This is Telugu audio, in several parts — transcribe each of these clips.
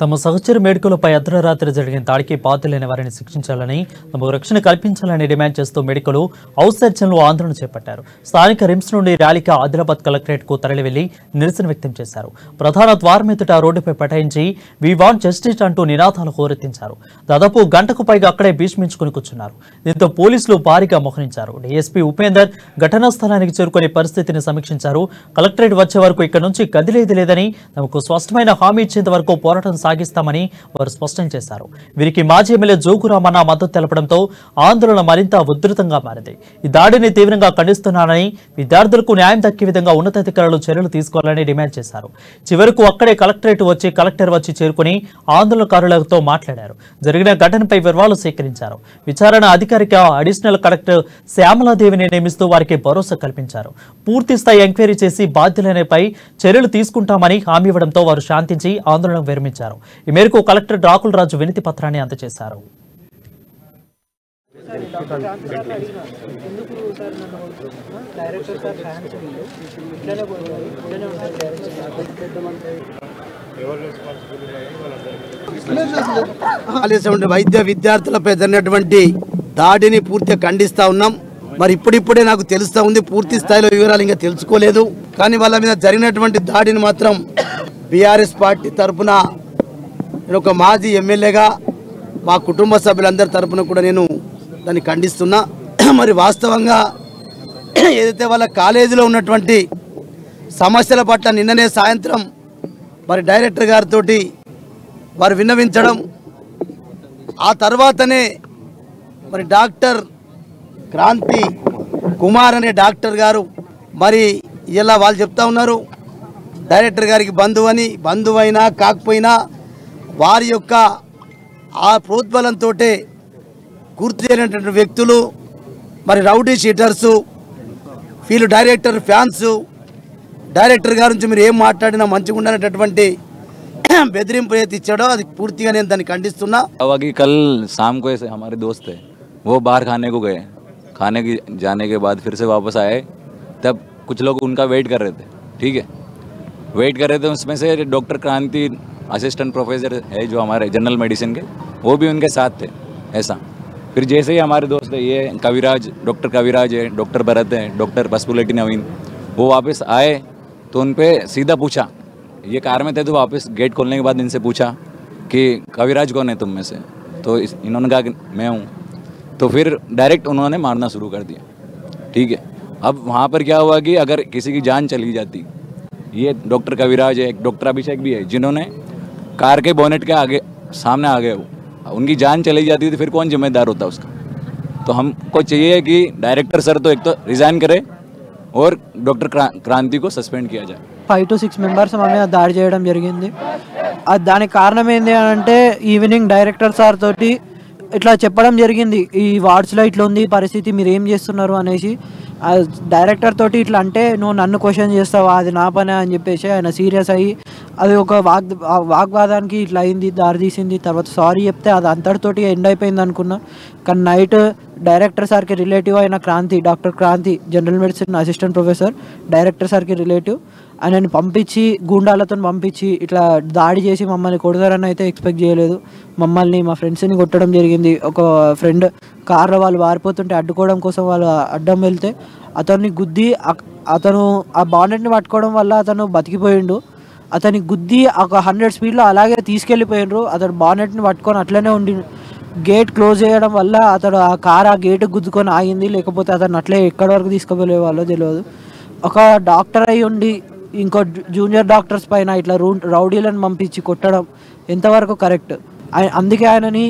తమ సహచర మెడికల్పై అర్ధరాత్రి జరిగిన దాడికి బాధ్యులైన వారిని శిక్షించాలని తమకు రక్షణ కల్పించాలని డిమాండ్ చేస్తూ మెడికల్ హౌస్ సర్జన్లు ఆందోళన చేపట్టారు. స్థానిక రిమ్స్ నుండి ర్యాలీగా ఆదిలాబాద్ కలెక్టరేట్ కు తరలి వెళ్లి నిరసన వ్యక్తం చేశారు. ప్రధాన ద్వారం ఎదుట రోడ్డుపై పటాయించి వి వాంట్ జస్టిస్ అంటూ నినాదాలు హోరెత్తించారు. దాదాపు గంటకు పైగా అక్కడే భీష్మించుకుని కూర్చున్నారు. దీంతో పోలీసులు భారీగా మోహరించారు. డీఎస్పీ ఉపేందర్ ఘటనా స్థలానికి చేరుకుని పరిస్థితిని సమీక్షించారు. కలెక్టరేట్ వచ్చే వరకు ఇక్కడ నుంచి కదిలేది లేదని, తమకు స్పష్టమైన హామీ ఇచ్చేంత వరకు పోరాటం సాగిస్తామని వారు స్పష్టం చేశారు. వీరికి మాజీ ఎమ్మెల్యే జోగురామన్న మద్దతు తెలపడంతో ఆందోళన మరింత ఉధృతంగా మారింది. ఈ దాడిని తీవ్రంగా ఖండిస్తున్నానని, విద్యార్థులకు న్యాయం దక్కే విధంగా ఉన్నతాధికారులు చర్యలు తీసుకోవాలని డిమాండ్ చేశారు. చివరకు అక్కడే కలెక్టర్ వచ్చి చేరుకుని ఆందోళనకారులతో మాట్లాడారు. జరిగిన ఘటనపై వివరాలు సేకరించారు. విచారణ అధికారిక అడిషనల్ కలెక్టర్ శ్యామలాదేవిని నియమిస్తూ వారికి భరోసా కల్పించారు. పూర్తి స్థాయి ఎంక్వైరీ చేసి బాధ్యులపై చర్యలు తీసుకుంటామని హామీ ఇవ్వడంతో వారు శాంతించి ఆందోళన విరమించారు. ఈ మేరకు కలెక్టర్ రాకుల్ రాజు వినతి పత్రాన్ని అందజేశారు. వైద్య విద్యార్థులపై జరిగినటువంటి దాడిని పూర్తిగా ఖండిస్తా ఉన్నాం. మరి ఇప్పుడిప్పుడే నాకు తెలుస్తా ఉంది, పూర్తి స్థాయిలో వివరాలు ఇంకా తెలుసుకోలేదు. కానీ వాళ్ళ మీద జరిగినటువంటి దాడిని మాత్రం బీఆర్ఎస్ పార్టీ తరఫున నేను ఒక మాజీ ఎమ్మెల్యేగా మా కుటుంబ సభ్యులందరి తరఫున కూడా నేను దాన్ని ఖండిస్తున్నా. మరి వాస్తవంగా ఏదైతే వాళ్ళ కాలేజీలో ఉన్నటువంటి సమస్యల పట్ల నిన్ననే సాయంత్రం మరి డైరెక్టర్ గారితో వారు విన్నవించడం, ఆ తర్వాతనే మరి డాక్టర్ క్రాంతి కుమార్ అనే డాక్టర్ గారు మరి ఇలా వాళ్ళు చెప్తా ఉన్నారు, డైరెక్టర్ గారికి బంధువైనా కాకపోయినా వారి యొక్క ఆ ప్రోద్బలంతో గుర్తు చేయనటువంటి వ్యక్తులు మరి రౌడీ షీటర్సు, వీళ్ళు డైరెక్టర్ ఫ్యాన్స్, డైరెక్టర్ గారి నుంచి మీరు ఏం మాట్లాడినా మంచిగా ఉండనటువంటి బెదిరింపు ఏది ఇచ్చాడో అది పూర్తిగా నేను దాన్ని ఖండిస్తున్నా. कल शाम को ऐसे हमारे दोस्त है वो बाहर खाने को गए, खाने की जाने के बाद फिर से वापस आए, तब कुछ लोग उनका वेट कर रहे थे. ठीक है, वेट कर रहे थे. उसमें से डॉक्टर क्रांति असिस्टेंट प्रोफेसर है जो हमारे जनरल मेडिसिन के, वो भी उनके साथ थे. ऐसा फिर जैसे ही हमारे दोस्त है ये कविराज, डॉक्टर कविराज है, डॉक्टर भरत है, डॉक्टर पसपुलेटी नवीन, वो वापस आए तो उन पर सीधा पूछा, ये कार में थे तो वापस गेट खोलने के बाद इनसे पूछा कि कविराज कौन है तुम में से, तो इन्होंने कहा कि मैं हूँ. तो फिर डायरेक्ट उन्होंने मारना शुरू कर दिया. ठीक है, अब वहाँ पर क्या हुआ कि अगर किसी की जान चली जाती, ये डॉक्टर कविराज है, डॉक्टर अभिषेक भी है जिन्होंने कार के बोनेट के आगे सामने आ गए, उनकी जान चली जाती तो फिर कौन जिम्मेदार होता उसका. तो हमको चाहिए कि डायरेक्टर सर तो एक तो रिज़ाइन करे और डॉक्टर क्रांति को सस्पेंड किया जाए. 5 to 6 మెంబర్స్ మా మీద దాడి చేయడం జరిగింది. దానికి కారణం ఏంటి అంటే ఈవినింగ్ డైరెక్టర్ సార్ తోటి ఇట్లా చెప్పడం జరిగింది, ఈ వార్డ్స్లో ఇట్లా ఉంది పరిస్థితి, మీరు ఏం చేస్తున్నారు అనేసి. డైరెక్టర్ తోటి ఇట్లా అంటే నువ్వు నన్ను క్వశ్చన్ చేస్తావా, అది నా పనే అని చెప్పేసి ఆయన సీరియస్ అయ్యి అది ఒక వాగ్వాదానికి ఇట్లా అయింది, దారి తీసింది. తర్వాత సారీ చెప్తే అది అంతటితోటి ఎండ్ అయిపోయింది అనుకున్నా. కానీ నైట్ డైరెక్టర్ సార్కి రిలేటివ్ అయిన Kranthi, doctor Kranthi general medicine assistant professor, director సార్కి రిలేటివ్, ఆయనని పంపించి గూండాలతో పంపించి ఇట్లా దాడి చేసి మమ్మల్ని కొడతారని అయితే ఎక్స్పెక్ట్ చేయలేదు. మమ్మల్ని మా ఫ్రెండ్స్ని కొట్టడం జరిగింది. ఒక ఫ్రెండ్ కార్లో వాళ్ళు వారిపోతుంటే అడ్డుకోవడం కోసం వాళ్ళు అడ్డం వెళ్తే అతన్ని గుద్ది, అతను ఆ బాండెట్ని పట్టుకోవడం వల్ల అతను బతికిపోయిండు. అతని గుద్ది ఒక 100 స్పీడ్లో అలాగే తీసుకెళ్ళిపోయినరు. అతను బాండెట్ని పట్టుకొని అట్లనే ఉండి గేట్ క్లోజ్ చేయడం వల్ల అతడు ఆ కార్ ఆ గేట్ గుద్దుకొని ఆగింది, లేకపోతే అతను అట్లే ఎక్కడి వరకు తీసుకుపోయే వాళ్ళో తెలియదు. ఒక డాక్టర్ అయి ఉండి ఇంకో జూనియర్ డాక్టర్స్ పైన ఇట్లా రౌడీలను పంపించి కొట్టడం ఎంతవరకు కరెక్ట్? అందుకే ఆయనని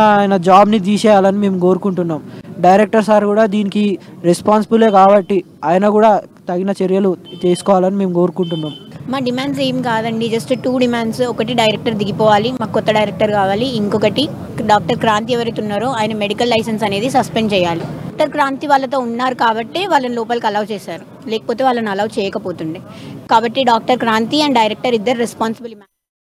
ఆయన జాబ్ని తీసేయాలని మేము కోరుకుంటున్నాం. డైరెక్టర్ సార్ కూడా దీనికి రెస్పాన్సిబులే కాబట్టి ఆయన కూడా తగిన చర్యలు తీసుకోవాలని మేము కోరుకుంటున్నాం. మా డిమాండ్స్ ఏం కాదండి, జస్ట్ 2 డిమాండ్స్. ఒకటి డైరెక్టర్ దిగిపోవాలి, మాకు కొత్త డైరెక్టర్ కావాలి. ఇంకొకటి డాక్టర్ క్రాంతి ఎవరైతే ఉన్నారో ఆయన మెడికల్ లైసెన్స్ అనేది సస్పెండ్ చేయాలి. డాక్టర్ క్రాంతి వాళ్ళతో ఉన్నారు కాబట్టి వాళ్ళని లోపలికి అలౌ చేశారు, లేకపోతే వాళ్ళని అలౌ చేయకపోతుండే. కాబట్టి డాక్టర్ క్రాంతి అండ్ డైరెక్టర్ ఇద్దరు రెస్పాన్సిబుల్.